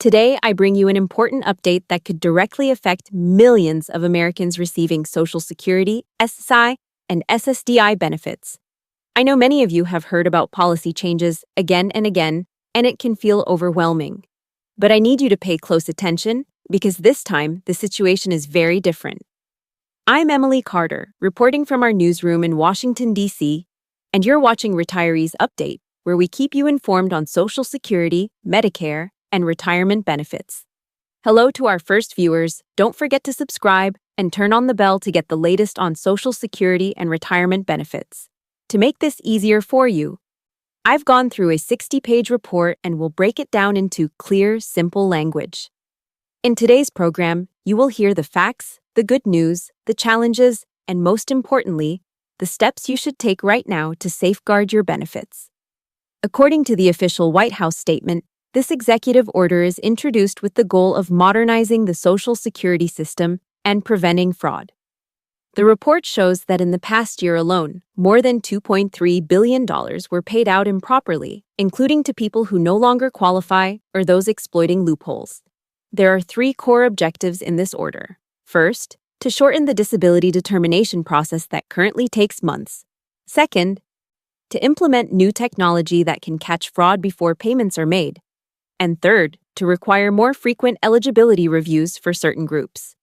Today, I bring you an important update that could directly affect millions of Americans receiving Social Security, SSI, and SSDI benefits. I know many of you have heard about policy changes again and again, and it can feel overwhelming. But I need you to pay close attention because this time the situation is very different. I'm Emily Carter, reporting from our newsroom in Washington, D.C., and you're watching Retirees Update, where we keep you informed on Social Security, Medicare, and retirement benefits. Hello to our first viewers. Don't forget to subscribe and turn on the bell to get the latest on Social Security and retirement benefits. To make this easier for you, I've gone through a 60-page report and will break it down into clear, simple language. In today's program, you will hear the facts, the good news, the challenges, and most importantly, the steps you should take right now to safeguard your benefits. According to the official White House statement, this executive order is introduced with the goal of modernizing the Social Security system and preventing fraud. The report shows that in the past year alone, more than $2.3 billion were paid out improperly, including to people who no longer qualify or those exploiting loopholes. There are three core objectives in this order. First, to shorten the disability determination process that currently takes months. Second, to implement new technology that can catch fraud before payments are made. And third, to require more frequent eligibility reviews for certain groups.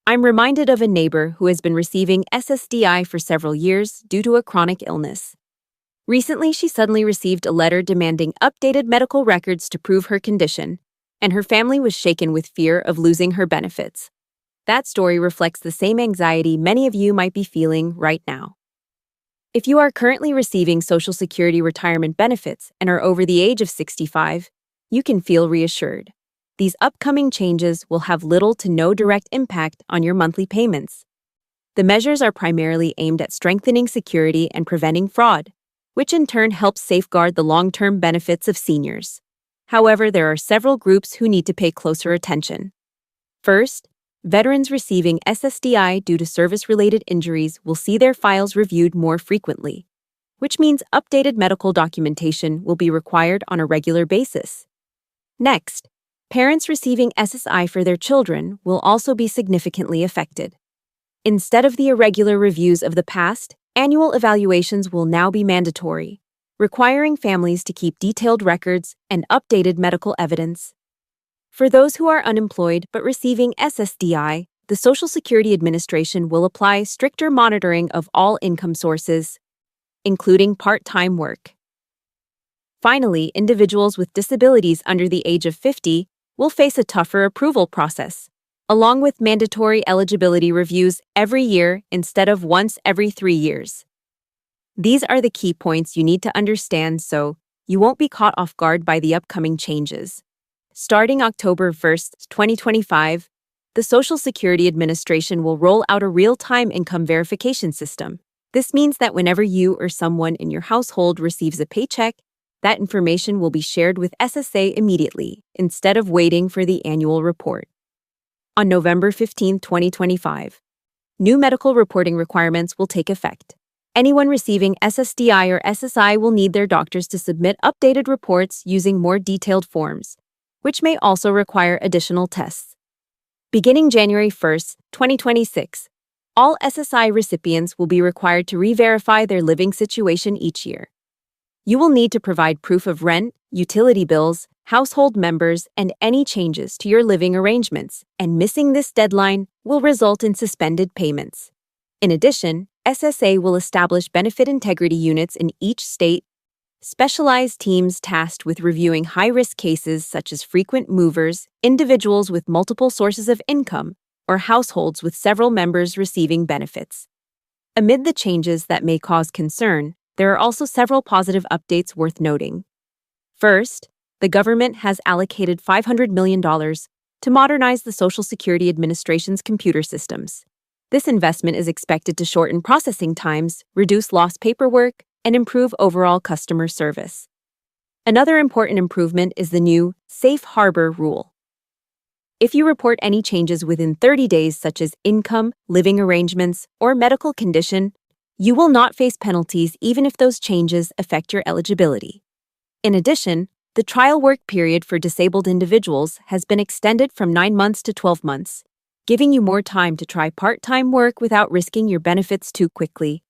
I'm reminded of a neighbor who has been receiving SSDI for several years due to a chronic illness. Recently, she suddenly received a letter demanding updated medical records to prove her condition, and her family was shaken with fear of losing her benefits. That story reflects the same anxiety many of you might be feeling right now. If you are currently receiving Social Security retirement benefits and are over the age of 65, you can feel reassured. These upcoming changes will have little to no direct impact on your monthly payments. The measures are primarily aimed at strengthening security and preventing fraud, which in turn helps safeguard the long-term benefits of seniors. However, there are several groups who need to pay closer attention. First, veterans receiving SSDI due to service-related injuries will see their files reviewed more frequently, which means updated medical documentation will be required on a regular basis. Next, parents receiving SSI for their children will also be significantly affected. Instead of the irregular reviews of the past, annual evaluations will now be mandatory, requiring families to keep detailed records and updated medical evidence. For those who are unemployed but receiving SSDI, the Social Security Administration will apply stricter monitoring of all income sources, including part-time work. Finally, individuals with disabilities under the age of 50 will face a tougher approval process, along with mandatory eligibility reviews every year instead of once every 3 years. These are the key points you need to understand so you won't be caught off guard by the upcoming changes. Starting October 1st, 2025, the Social Security Administration will roll out a real-time income verification system. This means that whenever you or someone in your household receives a paycheck, that information will be shared with SSA immediately, instead of waiting for the annual report. On November 15, 2025, new medical reporting requirements will take effect. Anyone receiving SSDI or SSI will need their doctors to submit updated reports using more detailed forms, which may also require additional tests. Beginning January 1st, 2026, all SSI recipients will be required to re-verify their living situation each year. You will need to provide proof of rent, utility bills, household members, and any changes to your living arrangements, and missing this deadline will result in suspended payments. In addition, SSA will establish benefit integrity units in each state, specialized teams tasked with reviewing high-risk cases such as frequent movers, individuals with multiple sources of income, or households with several members receiving benefits. Amid the changes that may cause concern, there are also several positive updates worth noting. First, the government has allocated $500 million to modernize the Social Security Administration's computer systems. This investment is expected to shorten processing times, reduce lost paperwork, and improve overall customer service. Another important improvement is the new Safe Harbor rule. If you report any changes within 30 days, such as income, living arrangements, or medical condition, you will not face penalties even if those changes affect your eligibility. In addition, The trial work period for disabled individuals has been extended from 9 months to 12 months, giving you more time to try part-time work without risking your benefits too quickly.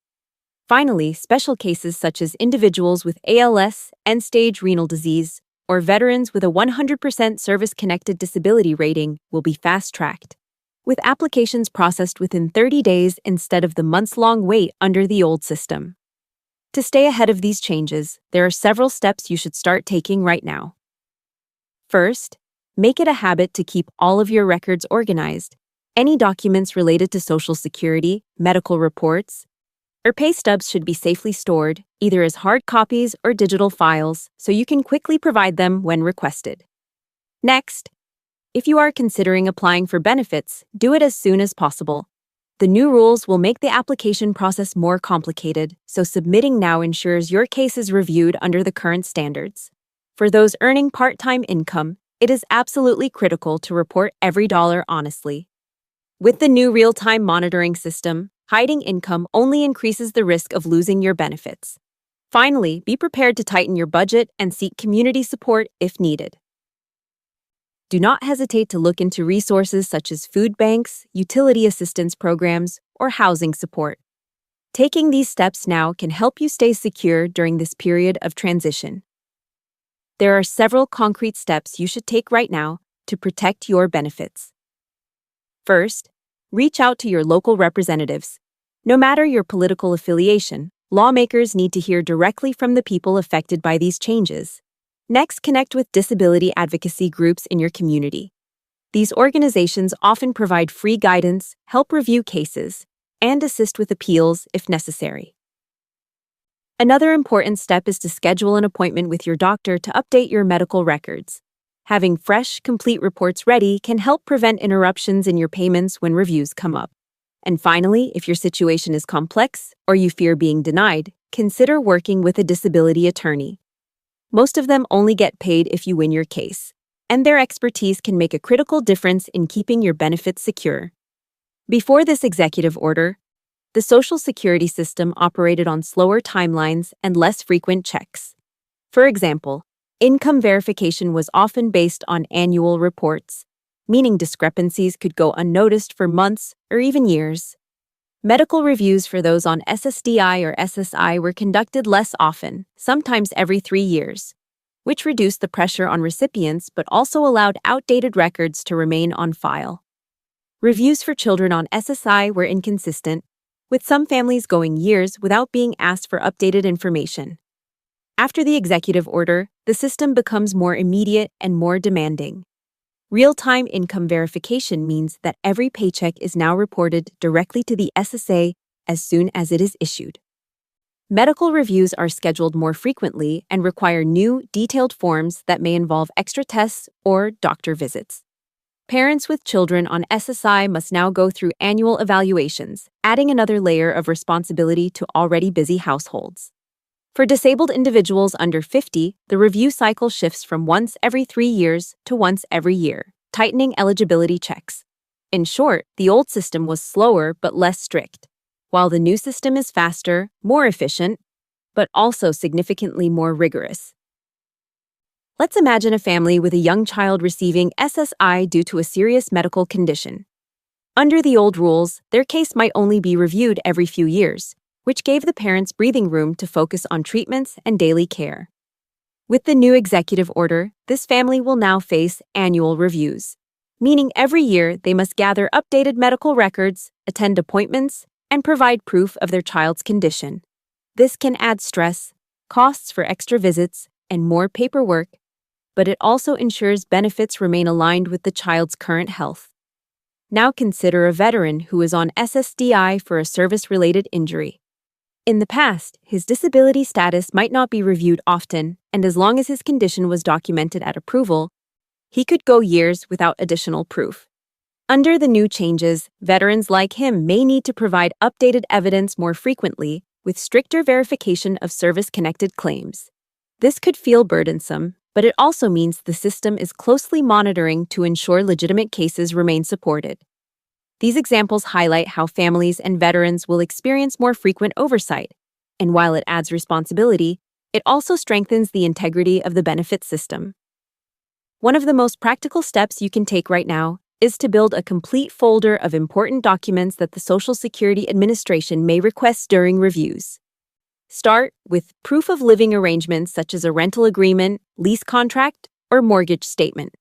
Finally, special cases such as individuals with ALS, end-stage renal disease, or veterans with a 100% service-connected disability rating will be fast-tracked, with applications processed within 30 days instead of the months-long wait under the old system. To stay ahead of these changes, there are several steps you should start taking right now. First, make it a habit to keep all of your records organized. Any documents related to Social Security, medical reports, or pay stubs should be safely stored, either as hard copies or digital files, so you can quickly provide them when requested. Next, if you are considering applying for benefits, do it as soon as possible. The new rules will make the application process more complicated, so submitting now ensures your case is reviewed under the current standards. For those earning part-time income, it is absolutely critical to report every dollar honestly. With the new real-time monitoring system, hiding income only increases the risk of losing your benefits. Finally, be prepared to tighten your budget and seek community support if needed. Do not hesitate to look into resources such as food banks, utility assistance programs, or housing support. Taking these steps now can help you stay secure during this period of transition. There are several concrete steps you should take right now to protect your benefits. First, reach out to your local representatives. No matter your political affiliation, lawmakers need to hear directly from the people affected by these changes. Next, connect with disability advocacy groups in your community. These organizations often provide free guidance, help review cases, and assist with appeals if necessary. Another important step is to schedule an appointment with your doctor to update your medical records. Having fresh, complete reports ready can help prevent interruptions in your payments when reviews come up. And finally, if your situation is complex or you fear being denied, consider working with a disability attorney. Most of them only get paid if you win your case, and their expertise can make a critical difference in keeping your benefits secure. Before this executive order, the Social Security system operated on slower timelines and less frequent checks. For example, income verification was often based on annual reports, meaning discrepancies could go unnoticed for months or even years. Medical reviews for those on SSDI or SSI were conducted less often, sometimes every 3 years, which reduced the pressure on recipients but also allowed outdated records to remain on file. Reviews for children on SSI were inconsistent, with some families going years without being asked for updated information. After the executive order, the system becomes more immediate and more demanding. Real-time income verification means that every paycheck is now reported directly to the SSA as soon as it is issued. Medical reviews are scheduled more frequently and require new, detailed forms that may involve extra tests or doctor visits. Parents with children on SSI must now go through annual evaluations, adding another layer of responsibility to already busy households. For disabled individuals under 50, the review cycle shifts from once every 3 years to once every year, tightening eligibility checks. In short, the old system was slower but less strict, while the new system is faster, more efficient, but also significantly more rigorous. Let's imagine a family with a young child receiving SSI due to a serious medical condition. Under the old rules, their case might only be reviewed every few years, which gave the parents breathing room to focus on treatments and daily care. With the new executive order, this family will now face annual reviews, meaning every year they must gather updated medical records, attend appointments, and provide proof of their child's condition. This can add stress, costs for extra visits, and more paperwork, but it also ensures benefits remain aligned with the child's current health. Now consider a veteran who is on SSDI for a service-related injury. In the past, his disability status might not be reviewed often, and as long as his condition was documented at approval, he could go years without additional proof. Under the new changes, veterans like him may need to provide updated evidence more frequently, with stricter verification of service-connected claims. This could feel burdensome, but it also means the system is closely monitoring to ensure legitimate cases remain supported. These examples highlight how families and veterans will experience more frequent oversight, and while it adds responsibility, It also strengthens the integrity of the benefit system. One of the most practical steps you can take right now is to build a complete folder of important documents that the Social Security Administration may request during reviews. Start with proof of living arrangements such as a rental agreement, lease contract, or mortgage statement.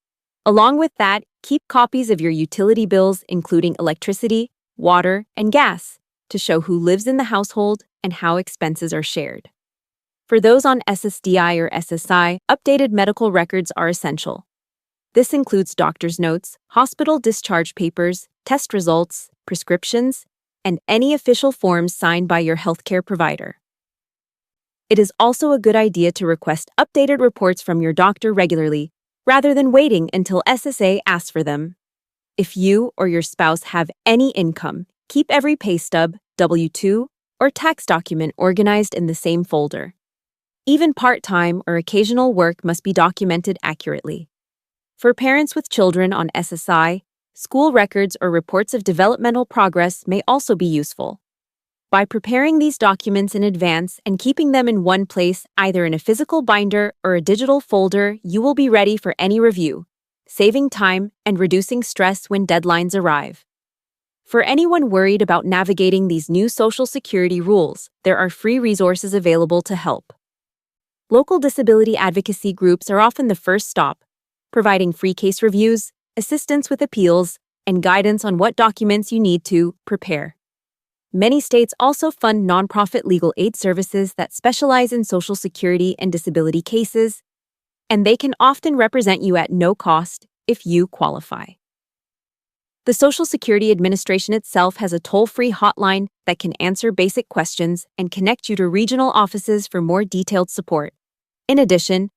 Along with that, keep copies of your utility bills, including electricity, water, and gas, to show who lives in the household and how expenses are shared. For those on SSDI or SSI, updated medical records are essential. This includes doctor's notes, hospital discharge papers, test results, prescriptions, and any official forms signed by your healthcare provider. It is also a good idea to request updated reports from your doctor regularly, rather than waiting until SSA asks for them. If you or your spouse have any income, keep every pay stub, W-2, or tax document organized in the same folder. Even part-time or occasional work must be documented accurately. For parents with children on SSI, school records or reports of developmental progress may also be useful. By preparing these documents in advance and keeping them in one place, either in a physical binder or a digital folder, you will be ready for any review, saving time and reducing stress when deadlines arrive. For anyone worried about navigating these new Social Security rules, there are free resources available to help. Local disability advocacy groups are often the first stop, providing free case reviews, assistance with appeals, and guidance on what documents you need to prepare. Many states also fund nonprofit legal aid services that specialize in Social Security and disability cases, and they can often represent you at no cost if you qualify. The Social Security Administration itself has a toll-free hotline that can answer basic questions and connect you to regional offices for more detailed support. In addition,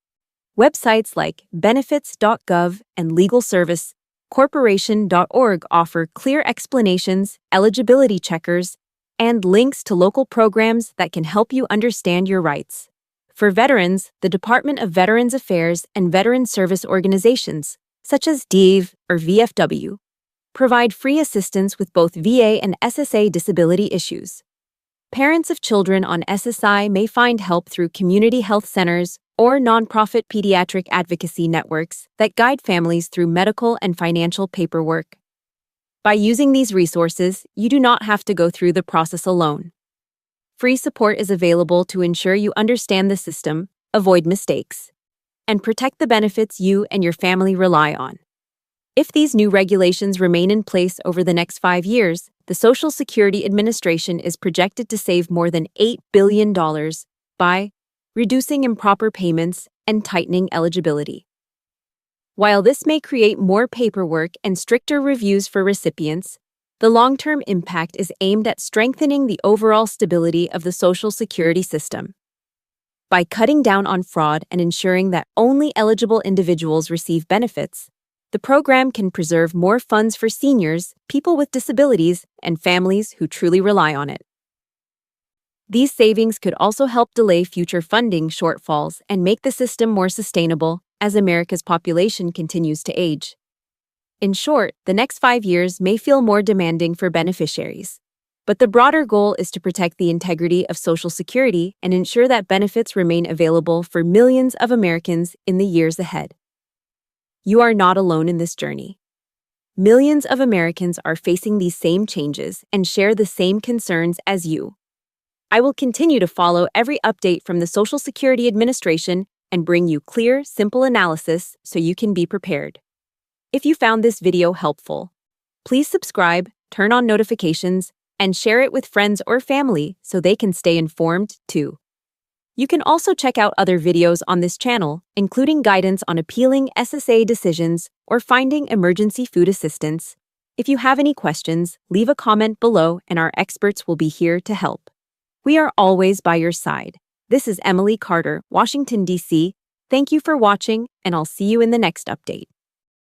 websites like benefits.gov and legalservicecorporation.org offer clear explanations, eligibility checkers, and links to local programs that can help you understand your rights. For veterans, the Department of Veterans Affairs and veteran service organizations, such as DAVE or VFW, provide free assistance with both VA and SSA disability issues. Parents of children on SSI may find help through community health centers or nonprofit pediatric advocacy networks that guide families through medical and financial paperwork. By using these resources, you do not have to go through the process alone. Free support is available to ensure you understand the system, avoid mistakes, and protect the benefits you and your family rely on. If these new regulations remain in place over the next 5 years, the Social Security Administration is projected to save more than $8 billion by reducing improper payments and tightening eligibility. While this may create more paperwork and stricter reviews for recipients, the long-term impact is aimed at strengthening the overall stability of the Social Security system. By cutting down on fraud and ensuring that only eligible individuals receive benefits, the program can preserve more funds for seniors, people with disabilities, and families who truly rely on it. These savings could also help delay future funding shortfalls and make the system more sustainable as America's population continues to age. In short, the next 5 years may feel more demanding for beneficiaries, but the broader goal is to protect the integrity of Social Security and ensure that benefits remain available for millions of Americans in the years ahead. You are not alone in this journey. Millions of Americans are facing these same changes and share the same concerns as you. I will continue to follow every update from the Social Security Administration and bring you clear, simple analysis so you can be prepared. If you found this video helpful, please subscribe, turn on notifications, and share it with friends or family so they can stay informed too. You can also check out other videos on this channel, including guidance on appealing SSA decisions or finding emergency food assistance. If you have any questions, leave a comment below and our experts will be here to help. We are always by your side. This is Emily Carter, Washington, D.C. Thank you for watching, and I'll see you in the next update.